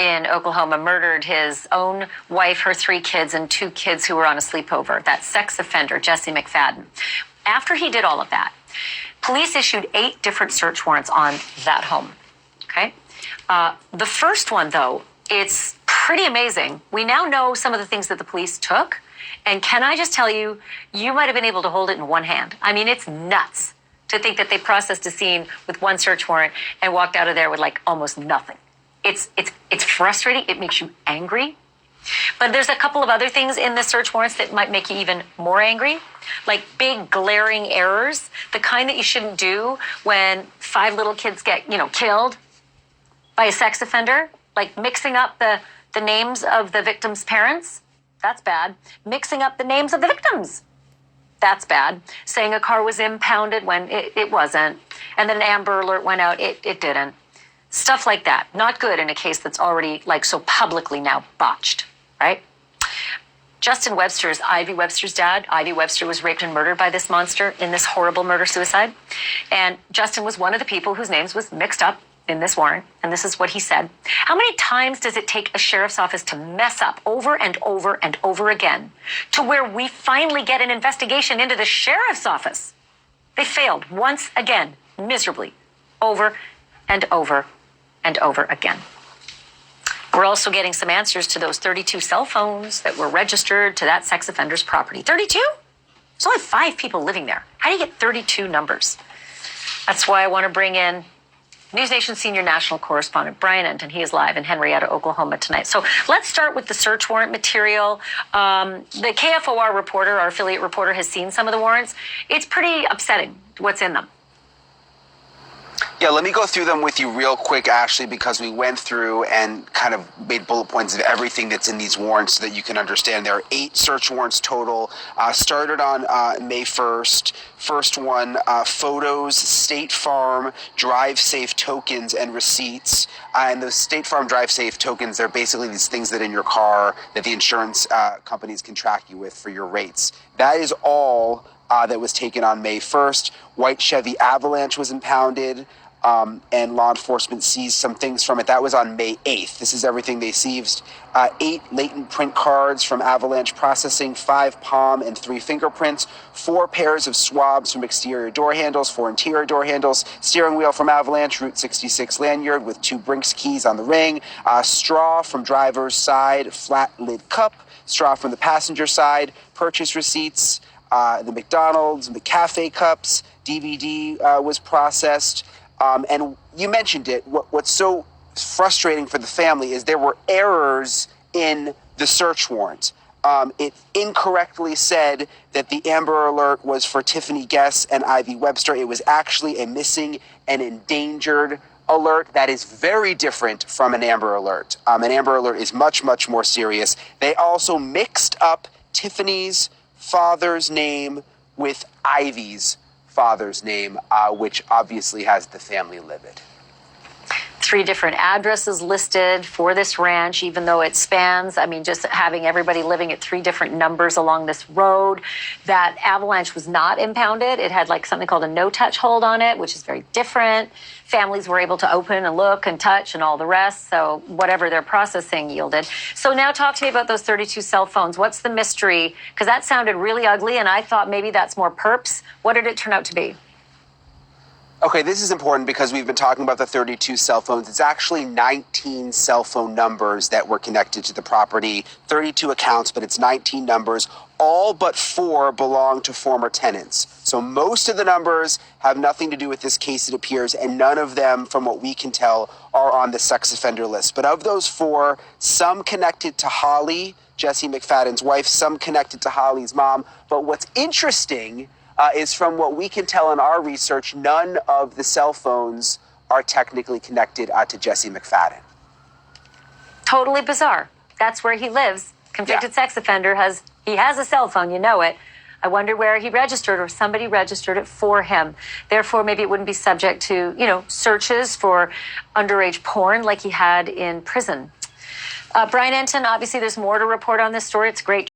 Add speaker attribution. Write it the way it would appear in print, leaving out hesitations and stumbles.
Speaker 1: in Oklahoma murdered his own wife, her 3 kids, and 2 kids who were on a sleepover. That sex offender, Jessie McFadden. After he did all of that, police issued 8 different search warrants on that home. Okay? The first one, though, it's pretty amazing. We now know some of the things that the police took. And can I just tell you, you might have been able to hold it in one hand. I mean, it's nuts to think that they processed a scene with 1 search warrant and walked out of there with like almost nothing. It's frustrating. It makes you angry. But there's a couple of other things in the search warrants that might make you even more angry, like big glaring errors, the kind that you shouldn't do when 5 little kids get, killed by a sex offender, like mixing up the names of the victim's parents. That's bad. Mixing up the names of the victims. That's bad. Saying a car was impounded when it wasn't. And then an Amber Alert went out. It didn't. Stuff like that. Not good in a case that's already so publicly now botched, right? Justin Webster's Ivy Webster's dad. Ivy Webster was raped and murdered by this monster in this horrible murder-suicide. And Justin was one of the people whose names was mixed up in this warrant, and this is what he said. How many times does it take a sheriff's office to mess up over and over and over again to where we finally get an investigation into the sheriff's office? They failed once again, miserably, over and over and over again. We're also getting some answers to those 32 cell phones that were registered to that sex offender's property. 32? There's only 5 people living there. How do you get 32 numbers? That's why I want to bring in News Nation senior national correspondent Brian Enton. He is live in Henrietta, Oklahoma tonight. So let's start with the search warrant material. The KFOR reporter, our affiliate reporter, has seen some of the warrants. It's pretty upsetting what's in them.
Speaker 2: Yeah, let me go through them with you real quick, Ashley, because we went through and kind of made bullet points of everything that's in these warrants so that you can understand. There are 8 search warrants total. Started on May 1st. First one, photos, State Farm, Drive Safe tokens, and receipts. And those State Farm Drive Safe tokens, they're basically these things that in your car that the insurance companies can track you with for your rates. That is all that was taken on May 1st. White Chevy Avalanche was impounded. And law enforcement seized some things from it. That was on May 8th. This is everything they seized. 8 latent print cards from Avalanche Processing, 5 palm and 3 fingerprints, 4 pairs of swabs from exterior door handles, 4 interior door handles, steering wheel from Avalanche, Route 66 lanyard with 2 Brinks keys on the ring, straw from driver's side, flat lid cup, straw from the passenger side, purchase receipts, the McDonald's, the cafe cups, DVD was processed. And you mentioned it. What's so frustrating for the family is there were errors in the search warrant. It incorrectly said that the Amber Alert was for Tiffany Guess and Ivy Webster. It was actually a missing and endangered alert. That is very different from an Amber Alert. An Amber Alert is much, much more serious. They also mixed up Tiffany's father's name with Ivy's father's name, which obviously has the family livid.
Speaker 1: 3 different addresses listed for this ranch, even though it spans, just having everybody living at 3 different numbers along this road. That Avalanche was not impounded. It had something called a no-touch hold on it, which is very different. Families were able to open and look and touch and all the rest, so whatever their processing yielded. So now talk to me about those 32 cell phones. What's the mystery? Because that sounded really ugly, and I thought maybe that's more perps. What did it turn out to be?
Speaker 2: Okay, this is important because we've been talking about the 32 cell phones. It's actually 19 cell phone numbers that were connected to the property, 32 accounts, but it's 19 numbers. All but 4 belong to former tenants. So most of the numbers have nothing to do with this case, it appears, and none of them, from what we can tell, are on the sex offender list. But of those 4, some connected to Holly, Jessie McFadden's wife, some connected to Holly's mom. But what's interesting is from what we can tell in our research, none of the cell phones are technically connected to Jessie McFadden.
Speaker 1: Totally bizarre. That's where he lives. Convicted sex offender he has a cell phone, you know it. I wonder where he registered or somebody registered it for him. Therefore, maybe it wouldn't be subject to, searches for underage porn like he had in prison. Brian Enton, obviously there's more to report on this story. It's great.